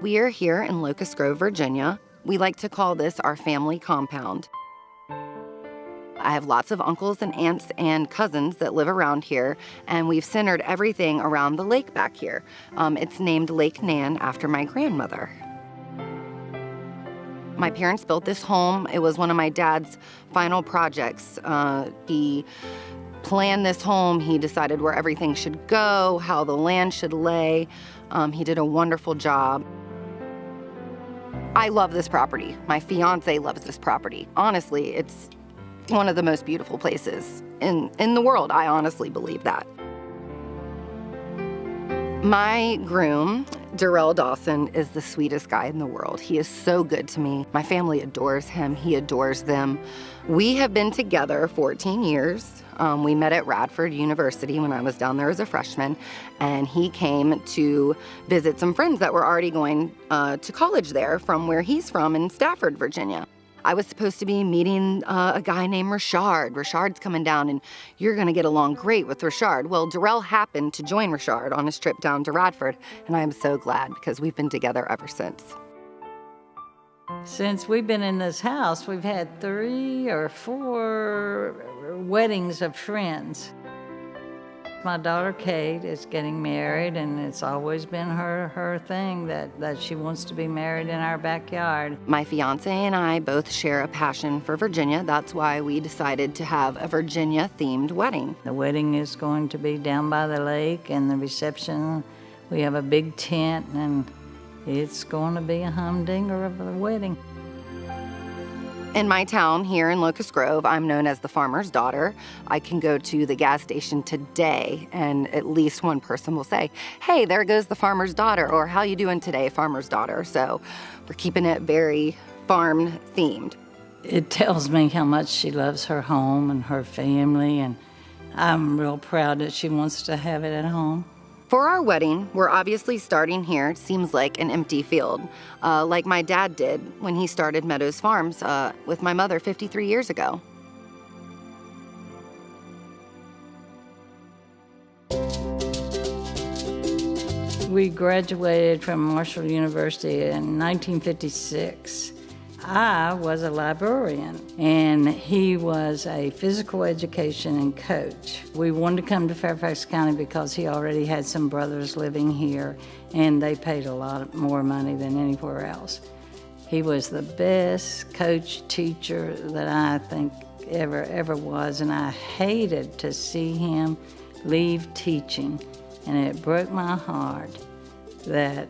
We are here in Locust Grove, Virginia. We like to call this our family compound. I have lots of uncles and aunts and cousins that live around here, and we've centered everything around the lake back here. It's named Lake Nan after my grandmother. My parents built this home. It was one of my dad's final projects. He planned this home. He decided where everything should go, how the land should lay. He did a wonderful job. I love this property. My fiance loves this property. Honestly, it's one of the most beautiful places in the world. I honestly believe that. My groom, Darrell Dawson, is the sweetest guy in the world. He is so good to me. My family adores him. He adores them. We have been together 14 years. We met at Radford University when I was down there as a freshman, and he came to visit some friends that were already going to college there from where he's from in Stafford, Virginia. I was supposed to be meeting a guy named Richard. Richard's coming down, and you're gonna get along great with Richard. Well, Darrell happened to join Richard on his trip down to Radford, and I am so glad because we've been together ever since. Since we've been in this house, we've had 3 or 4 weddings of friends. My daughter Kate is getting married, and it's always been her thing that she wants to be married in our backyard. My fiance and I both share a passion for Virginia. That's why we decided to have a Virginia-themed wedding. The wedding is going to be down by the lake, and the reception, we have a big tent, and it's going to be a humdinger of a wedding. In my town here in Locust Grove, I'm known as the farmer's daughter. I can go to the gas station today and at least one person will say, hey, there goes the farmer's daughter, or how you doing today, farmer's daughter? So we're keeping it very farm themed. It tells me how much she loves her home and her family, and I'm real proud that she wants to have it at home. For our wedding, we're obviously starting here. It seems like an empty field, like my dad did when he started Meadows Farms with my mother 53 years ago. We graduated from Marshall University in 1956. I was a librarian, and he was a physical education and coach. We wanted to come to Fairfax County because he already had some brothers living here, and they paid a lot more money than anywhere else. He was the best coach teacher that I think ever was, and I hated to see him leave teaching, and it broke my heart that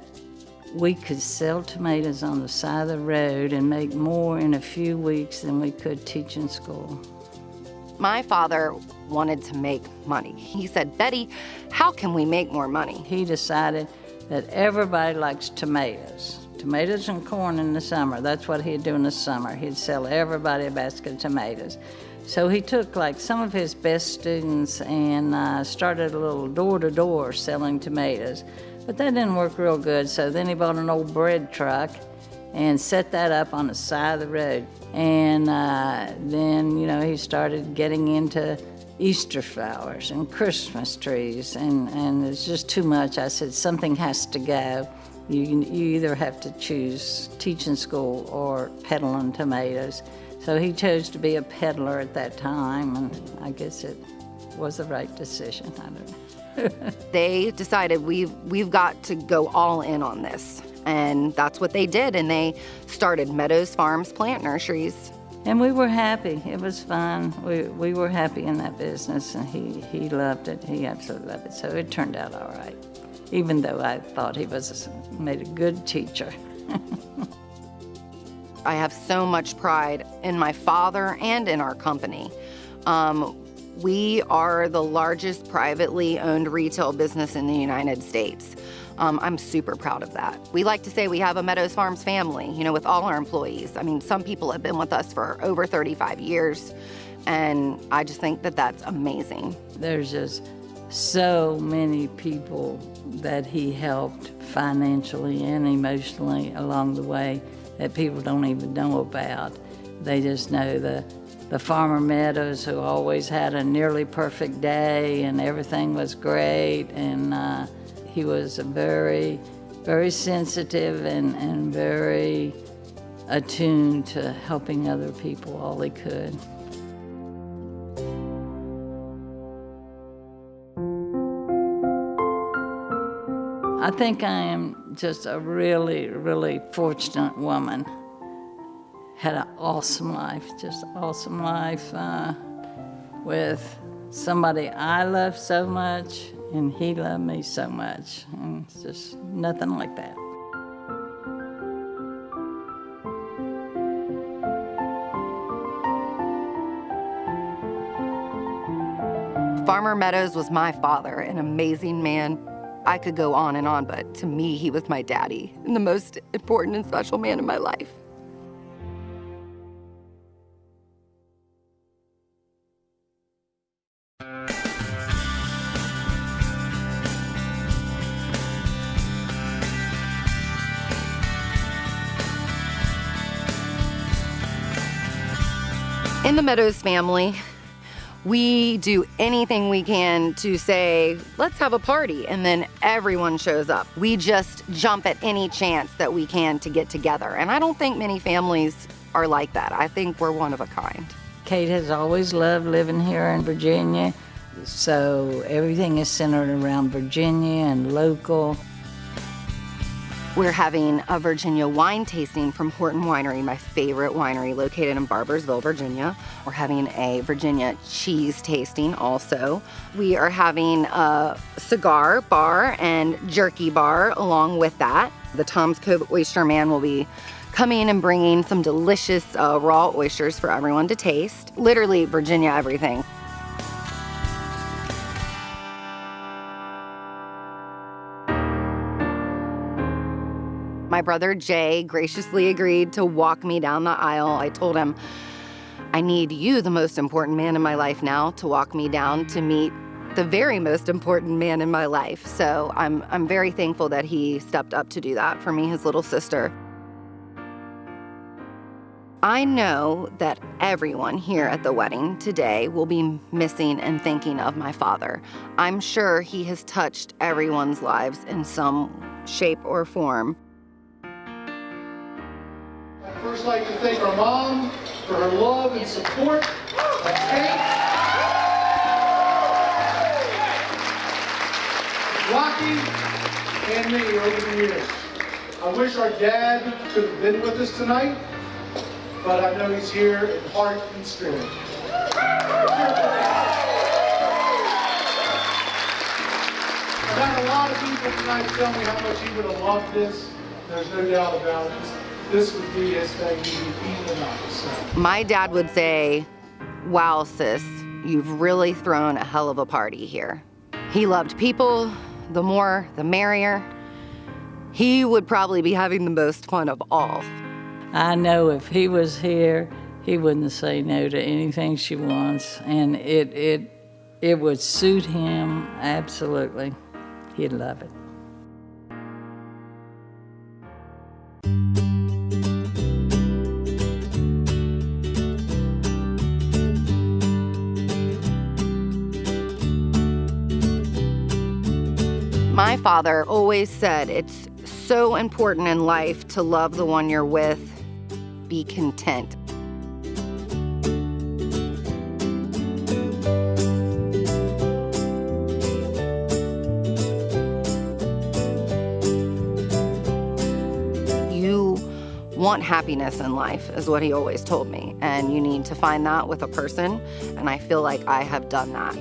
we could sell tomatoes on the side of the road and make more in a few weeks than we could teach in school. My father wanted to make money. He said, Betty, how can we make more money? He decided that everybody likes tomatoes. Tomatoes and corn in the summer. That's what he'd do in the summer. He'd sell everybody a basket of tomatoes. So he took like some of his best students and started a little door-to-door selling tomatoes. But that didn't work real good, so then he bought an old bread truck and set that up on the side of the road. And then, he started getting into Easter flowers and Christmas trees, and it's just too much. I said, something has to go. You either have to choose teaching school or peddling tomatoes. So he chose to be a peddler at that time, and I guess it was the right decision. I don't know. They decided we've got to go all in on this, and that's what they did, and they started Meadows Farms Plant Nurseries. And we were happy. It was fun. We were happy in that business, and he loved it. He absolutely loved it. So it turned out all right, even though I thought he made a good teacher. I have so much pride in my father and in our company. We are the largest privately owned retail business in the United States. I'm super proud of that. We like to say we have a Meadows Farms family, with all our employees. I mean, some people have been with us for over 35 years, and I just think that that's amazing. There's just so many people that he helped financially and emotionally along the way that people don't even know about. They just know the farmer Meadows, who always had a nearly perfect day and everything was great, and he was a very very sensitive and very attuned to helping other people all he could. I think I am just a really, really fortunate woman. Had an awesome life, just awesome life with somebody I love so much, and he loved me so much, and it's just nothing like that. Farmer Meadows was my father, an amazing man. I could go on, but to me, he was my daddy and the most important and special man in my life. In the Meadows family, we do anything we can to say, let's have a party, and then everyone shows up. We just jump at any chance that we can to get together. And I don't think many families are like that. I think we're one of a kind. Kate has always loved living here in Virginia, so everything is centered around Virginia and local. We're having a Virginia wine tasting from Horton Winery, my favorite winery located in Barbersville, Virginia. We're having a Virginia cheese tasting also. We are having a cigar bar and jerky bar along with that. The Tom's Cove Oyster Man will be coming and bringing some delicious raw oysters for everyone to taste. Literally Virginia everything. My brother Jay graciously agreed to walk me down the aisle. I told him, I need you, the most important man in my life now, to walk me down to meet the very most important man in my life. So I'm very thankful that he stepped up to do that for me, his little sister. I know that everyone here at the wedding today will be missing and thinking of my father. I'm sure he has touched everyone's lives in some shape or form. I'd first like to thank our mom for her love and support of Kate, Rocky, and me over the years. I wish our dad could have been with us tonight, but I know he's here in heart and spirit. I've had a lot of people tonight tell me how much he would have loved this. There's no doubt about it. This would be his thing. He'd be eating it up. So. My dad would say, wow, sis, you've really thrown a hell of a party here. He loved people. The more, the merrier. He would probably be having the most fun of all. I know if he was here, he wouldn't say no to anything she wants, and it would suit him absolutely. He'd love it. My father always said it's so important in life to love the one you're with, be content. You want happiness in life, is what he always told me, and you need to find that with a person, and I feel like I have done that.